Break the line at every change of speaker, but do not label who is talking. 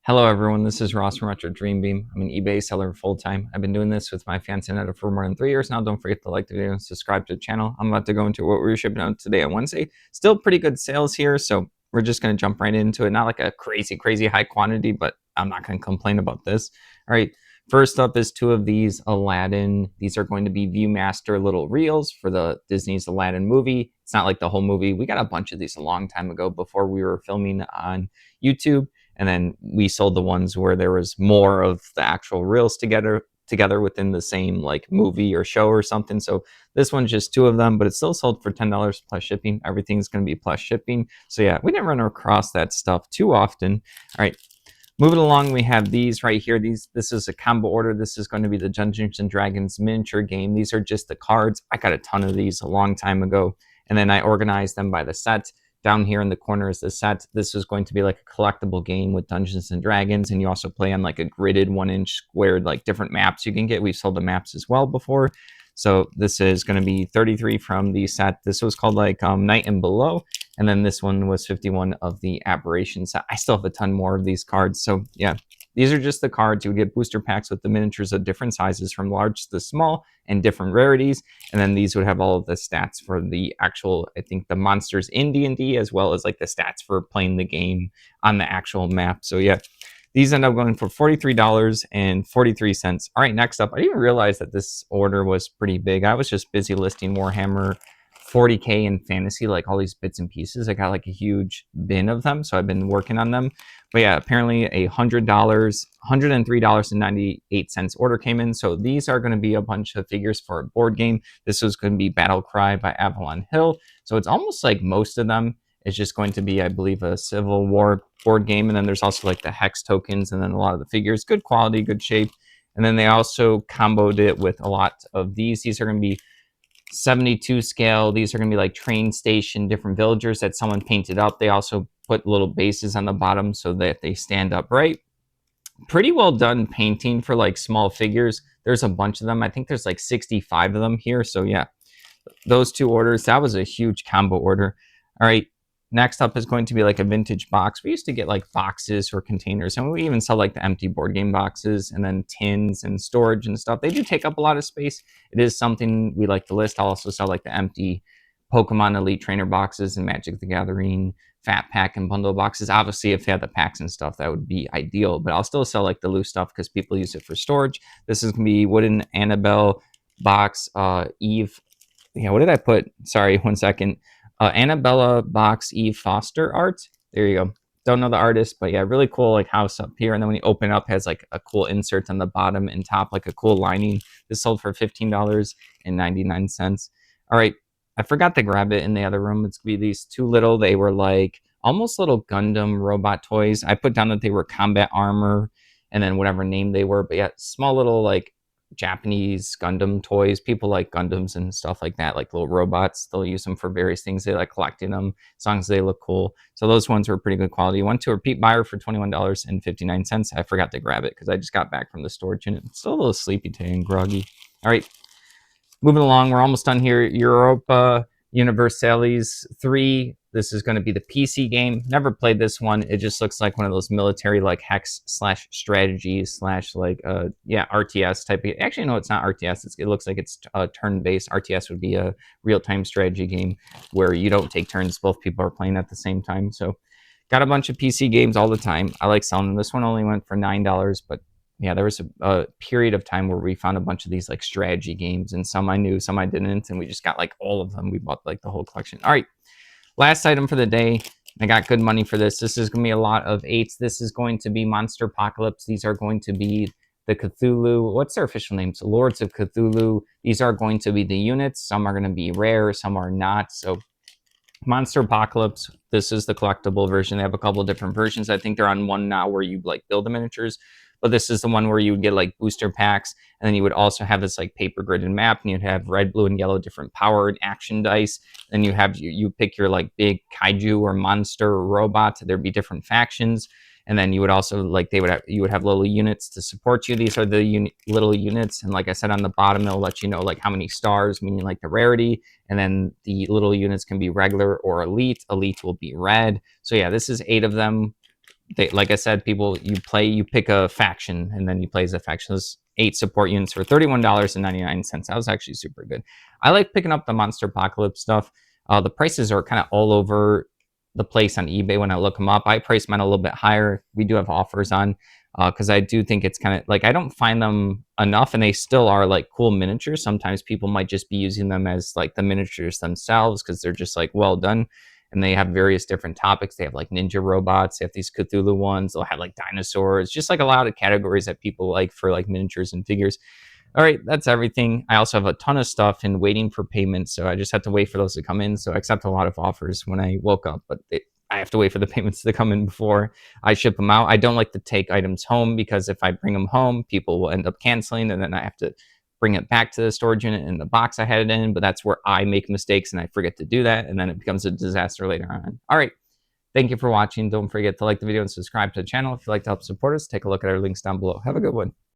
Hello everyone, this is Ross from retrodreambeam. I'm an eBay seller full-time. I've been doing this with my fiance Netta for more than 3 years now. Don't forget to like the video and subscribe to the channel. I'm about to go into what we're shipping out today on Wednesday. Still pretty good sales here, so we're just going to jump right into it. Not like a crazy high quantity, but I'm not going to complain about this. All right, first up is 2 of these Aladdin. These are going to be Viewmaster little reels for the Disney's Aladdin movie. It's not like the whole movie. We got a bunch of these a long time ago before we were filming on YouTube. And then we sold the ones where there was more of the actual reels together within the same like movie or show or something. So this one's just 2 of them, but it's still sold for $10 plus shipping. Everything's going to be plus shipping. So yeah, we didn't run across that stuff too often. All right, moving along, we have these right here. This is a combo order. This is going to be the Dungeons and Dragons miniature game. These are just the cards. I got a ton of these a long time ago, and then I organized them by the set. Down here in the corner is the set. This is going to be like a collectible game with Dungeons and Dragons, and you also play on like a gridded 1-inch squared, like different maps you can get. We've sold the maps as well before. So this is going to be 33 from the set. This was called like Night and Below, and then this one was 51 of the Aberration set. I still have a ton more of these cards. So yeah, these are just the cards. You would get booster packs with the miniatures of different sizes from large to small and different rarities. And then these would have all of the stats for the actual, I think, the monsters in D&D, as well as like the stats for playing the game on the actual map. So yeah, these end up going for $43.43. All right, next up, I didn't even realize that this order was pretty big. I was just busy listing Warhammer 40K in fantasy, like all these bits and pieces. I got like a huge bin of them, so I've been working on them. But yeah, apparently a $103.98 order came in. So these are going to be a bunch of figures for a board game. This was going to be Battle Cry by Avalon Hill. So it's almost like most of them is just going to be, I believe, a Civil War board game. And then there's also like the hex tokens and then a lot of the figures. Good quality, good shape. And then they also comboed it with a lot of these. These are going to be 72 scale. These are going to be like train station, different villagers that someone painted up. They also put little bases on the bottom so that they stand upright. Pretty well done painting for like small figures. There's a bunch of them. I think there's like 65 of them here. So yeah, those 2 orders, that was a huge combo order. All right, next up is going to be like a vintage box. We used to get like boxes or containers, and we even sell like the empty board game boxes and then tins and storage and stuff. They do take up a lot of space. It is something we like to list. I'll also sell like the empty Pokemon Elite Trainer boxes and Magic the Gathering Fat Pack and bundle boxes. Obviously, if they had the packs and stuff, that would be ideal, but I'll still sell like the loose stuff because people use it for storage. This is going to be wooden Annabelle box, Eve. Yeah, what did I put? Sorry, one second. Annabella box Eve Foster art. There you go. Don't know the artist, but yeah, really cool like house up here. And then when you open up, it has like a cool insert on the bottom and top, like a cool lining. This sold for $15.99. All right, I forgot to grab it in the other room. It's gonna be these 2 little. They were like almost little Gundam robot toys. I put down that they were combat armor and then whatever name they were, but yeah, small little like Japanese Gundam toys. People like Gundams and stuff like that, like little robots. They'll use them for various things. They like collecting them as long as they look cool. So those ones were pretty good quality. Went to a repeat buyer for $21.59. I forgot to grab it because I just got back from the storage unit. I'm still a little sleepy today and groggy. All right, moving along, we're almost done here. Europa Universalis 3. This is going to be the PC game. Never played this one. It just looks like one of those military like hex slash strategy slash like yeah, RTS type of. Actually, no, it's not RTS. It looks like it's turn-based. RTS would be a real-time strategy game where you don't take turns. Both people are playing at the same time. So got a bunch of PC games all the time. I like selling them. This one only went for $9, but yeah, there was a period of time where we found a bunch of these like strategy games, and some I knew, some I didn't, and we just got like all of them. We bought like the whole collection. All right, last item for the day. I got good money for this. This is going to be a lot of 8s. This is going to be Monster Apocalypse. These are going to be the Cthulhu. What's their official names? Lords of Cthulhu. These are going to be the units. Some are going to be rare, some are not. So Monster Apocalypse, this is the collectible version. They have a couple of different versions. I think they're on one now where you like build the miniatures, but this is the one where you would get like booster packs, and then you would also have this like paper gridded map, and you'd have red, blue, and yellow different powered action dice. Then you have you pick your like big kaiju or monster or robot. There'd be different factions, and then you would also like you would have little units to support you. These are the little units, and like I said on the bottom, it'll let you know like how many stars, meaning like the rarity, and then the little units can be regular or elite. Elite will be red. So yeah, this is 8 of them. like I said, people, you pick a faction, and then you play as a faction. Those 8 support units for $31.99. That was actually super good. I like picking up the Monster Apocalypse stuff. The prices are kind of all over the place on eBay when I look them up. I price mine a little bit higher. We do have offers on, because I do think it's kind of like, I don't find them enough, and they still are like cool miniatures. Sometimes people might just be using them as like the miniatures themselves because they're just like well done, and they have various different topics. They have like ninja robots, they have these Cthulhu ones, they'll have like dinosaurs, just like a lot of categories that people like for like miniatures and figures. All right, that's everything. I also have a ton of stuff and waiting for payments, so I just have to wait for those to come in. So I accept a lot of offers when I woke up, but I have to wait for the payments to come in before I ship them out. I don't like to take items home because if I bring them home, people will end up canceling, and then I have to bring it back to the storage unit in the box I had it in. But that's where I make mistakes and I forget to do that, and then it becomes a disaster later on. All right. Thank you for watching. Don't forget to like the video and subscribe to the channel. If you'd like to help support us, take a look at our links down below. Have a good one.